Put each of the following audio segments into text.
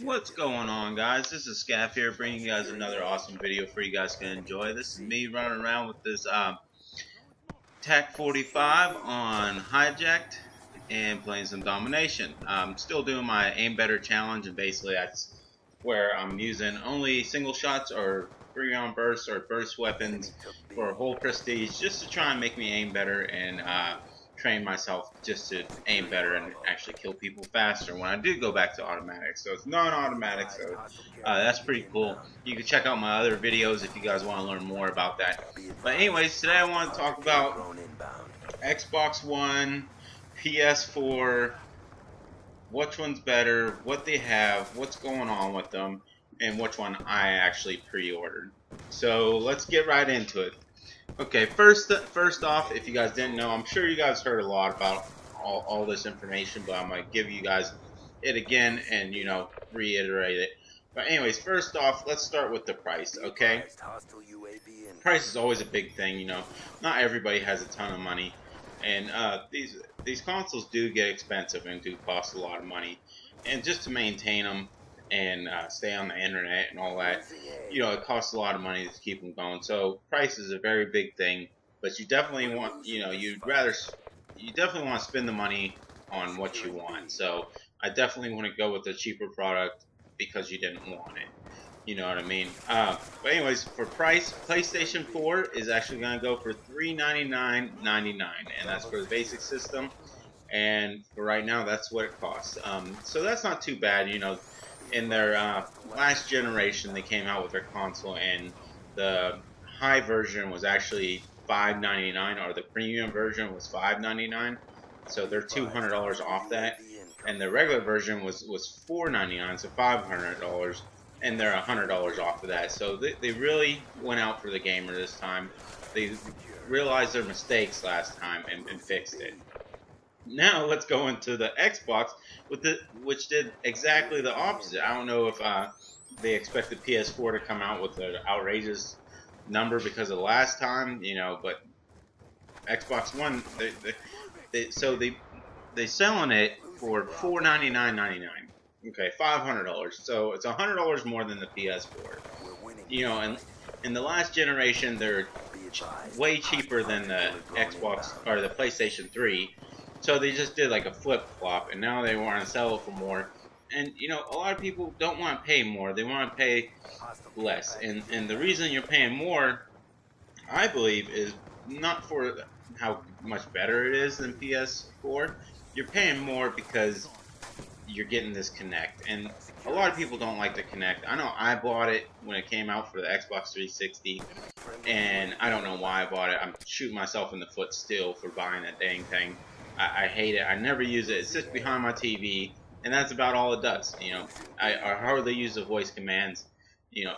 What's going on, guys? This is Scaff here, bringing you guys another awesome video for you guys to enjoy. This is me running around with this TAC 45 on hijacked and playing some domination. I'm still doing my aim better challenge, and basically that's where I'm using only single shots or 3-round bursts or burst weapons for whole prestige, just to try and make me aim better and train myself just to aim better and actually kill people faster when I do go back to automatic. So it's non-automatic, so that's pretty cool. You can check out my other videos if you guys want to learn more about that. But anyways, today I want to talk about Xbox One, PS4, which one's better, what they have, what's going on with them, and which one I actually pre-ordered. So let's get right into it. Okay, first off, if you guys didn't know, I'm sure you guys heard a lot about all this information, but I'm going to give you guys it again and, reiterate it. But anyways, first off, let's start with the price, okay? Price is always a big thing, Not everybody has a ton of money. And these consoles do get expensive and do cost a lot of money. And just to maintain them and stay on the internet and all that, it costs a lot of money to keep them going. So price is a very big thing, but you definitely want, you definitely want to spend the money on what you want. So I definitely want to go with the cheaper product because you didn't want it. You know what I mean? But anyways, for price, PlayStation 4 is actually going to go for $399.99, and that's for the basic system. And for right now, that's what it costs. So that's not too bad, In their last generation, they came out with their console, and the high version was actually $599, or the premium version was $599. So they're $200 off that, and the regular version was $499, so $500, and they're $100 off of that. So they really went out for the gamer this time. They realized their mistakes last time and fixed it. Now let's go into the Xbox, which did exactly the opposite. I don't know if they expect the PS4 to come out with an outrageous number because of the last time, but Xbox One, they selling it for $499.99. Okay, $500. So it's $100 more than the PS4. And in the last generation, they're way cheaper than the Xbox or the PlayStation 3. So they just did like a flip flop, and now they want to sell it for more. And a lot of people don't want to pay more; they want to pay less. And the reason you're paying more, I believe, is not for how much better it is than PS4. You're paying more because you're getting this Kinect, and a lot of people don't like the Kinect. I know I bought it when it came out for the Xbox 360, and I don't know why I bought it. I'm shooting myself in the foot still for buying that dang thing. I hate it. I never use it. It sits behind my TV, and that's about all it does. I hardly use the voice commands.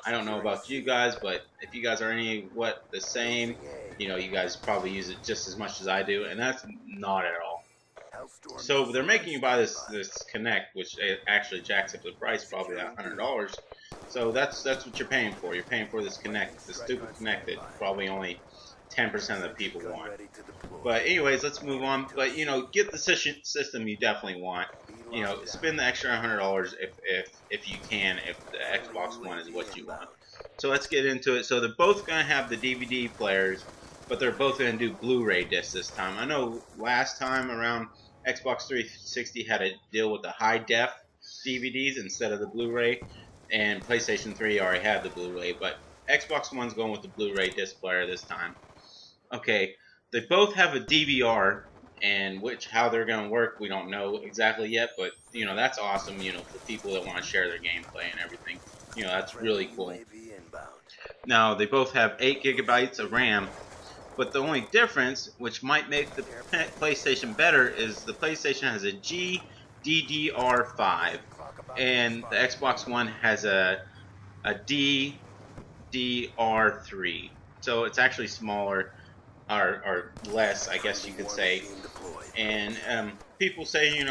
I don't know about you guys, but if you guys are the same, you guys probably use it just as much as I do, and that's not at all. So they're making you buy this Kinect, which actually jacks up the price probably $100. So that's what you're paying for. You're paying for this Kinect, this stupid Kinect that probably only 10% of the people want. But anyways, let's move on. But get the system you definitely want. Spend the extra $100 if you can, if the Xbox One is what you want. So let's get into it. So they're both gonna have the DVD players, but they're both gonna do Blu-ray discs this time. I know last time around, Xbox 360 had a deal with the high def DVDs instead of the Blu-ray, and PlayStation 3 already had the Blu-ray, but Xbox One's going with the Blu-ray disc player this time. Okay, they both have a DVR, and how they're going to work, we don't know exactly yet, but that's awesome, for people that want to share their gameplay and everything. That's really cool. Now, they both have 8 gigabytes of RAM, but the only difference, which might make the PlayStation better, is the PlayStation has a GDDR5, and the Xbox One has a DDR3. So it's actually smaller, or less, I guess you could say. And people say,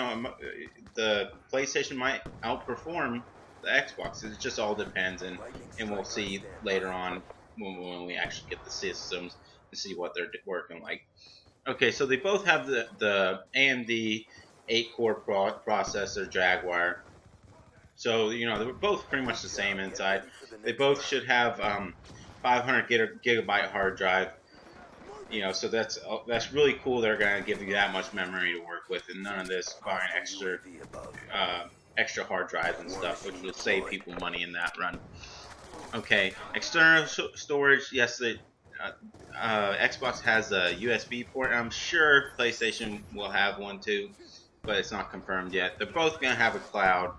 the PlayStation might outperform the Xbox. It just all depends, and we'll see later on when we actually get the systems to see what they're working like. Okay, so they both have the AMD 8-core processor Jaguar. So they're both pretty much the same inside. They both should have 500 gigabyte hard drive. So that's really cool. They're gonna give you that much memory to work with, and none of this buying extra hard drives and stuff, which will save people money in that run. Okay, external storage. Yes, Xbox has a USB port. I'm sure PlayStation will have one too, but it's not confirmed yet. They're both gonna have a cloud.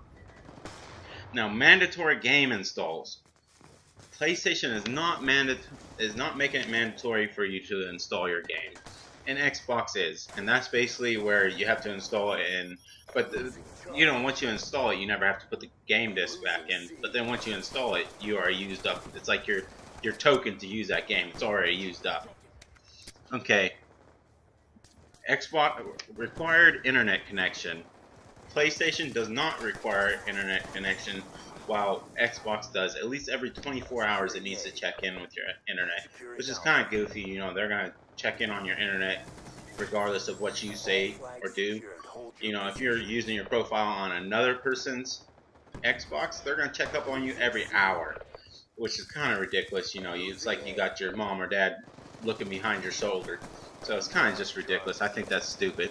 Now, mandatory game installs. PlayStation is not making it mandatory for you to install your game, and Xbox is, and that's basically where you have to install it in. But once you install it, you never have to put the game disc back in. But then once you install it, you are used up. It's like your token to use that game. It's already used up. Okay. Xbox required internet connection. PlayStation does not require internet connection, while Xbox does. At least every 24 hours it needs to check in with your internet, which is kind of goofy. They're going to check in on your internet regardless of what you say or do. If you're using your profile on another person's Xbox, they're going to check up on you every hour, which is kind of ridiculous. It's like you got your mom or dad looking behind your shoulder. So it's kind of just ridiculous. I think that's stupid.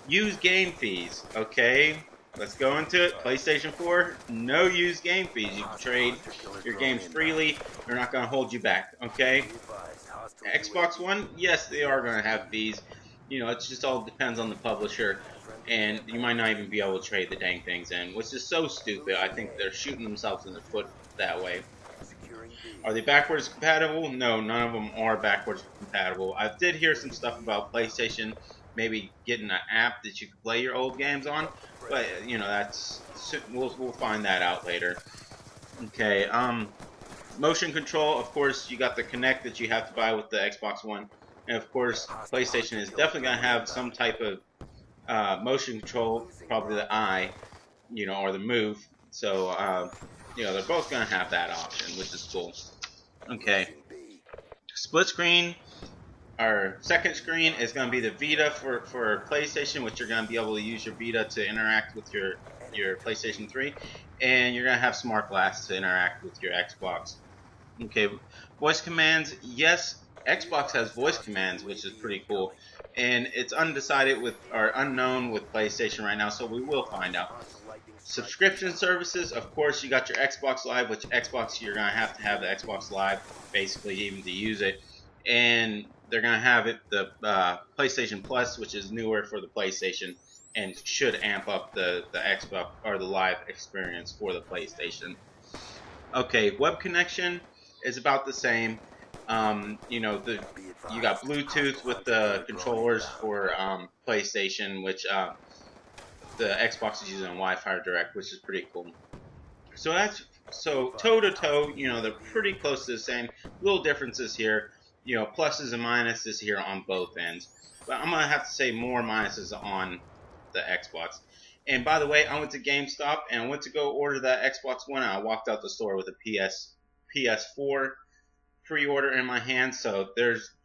Use game fees. Okay, let's go into it. PlayStation 4, no use game fees. You can trade your games freely. They're not going to hold you back. Okay. Xbox One, yes, they are going to have fees. It just all depends on the publisher, and you might not even be able to trade the dang things in, which is so stupid. I think they're shooting themselves in the foot that way. Are they backwards compatible? No, none of them are backwards compatible. I did hear some stuff about PlayStation maybe getting an app that you can play your old games on, but we'll find that out later. Okay, motion control, of course, you got the Kinect that you have to buy with the Xbox One, and of course, PlayStation is definitely going to have some type of motion control, probably the eye, or the move. So, they're both going to have that option, which is cool. Okay. Split screen, our second screen is going to be the Vita for PlayStation, which you're going to be able to use your Vita to interact with your PlayStation 3. And you're going to have smart glass to interact with your Xbox. Okay. Voice commands, yes, Xbox has voice commands, which is pretty cool. And it's undecided or unknown with PlayStation right now, so we will find out. Subscription services, of course, you got your Xbox Live, which Xbox, you're going to have the Xbox Live, basically, even to use it. And they're going to have it, the PlayStation Plus, which is newer for the PlayStation, and should amp up the Xbox, or the Live experience for the PlayStation. Okay, web connection is about the same. You got Bluetooth with the controllers for PlayStation, which the Xbox is using Wi-Fi Direct, which is pretty cool. So toe to toe, they're pretty close to the same. Little differences here, pluses and minuses here on both ends. But I'm gonna have to say more minuses on the Xbox. And by the way, I went to GameStop and I went to go order that Xbox One. And I walked out the store with a PS4 pre-order in my hand. So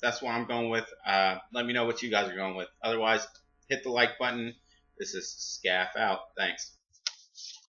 that's what I'm going with. Let me know what you guys are going with. Otherwise, hit the like button. This is Scaff out. Thanks.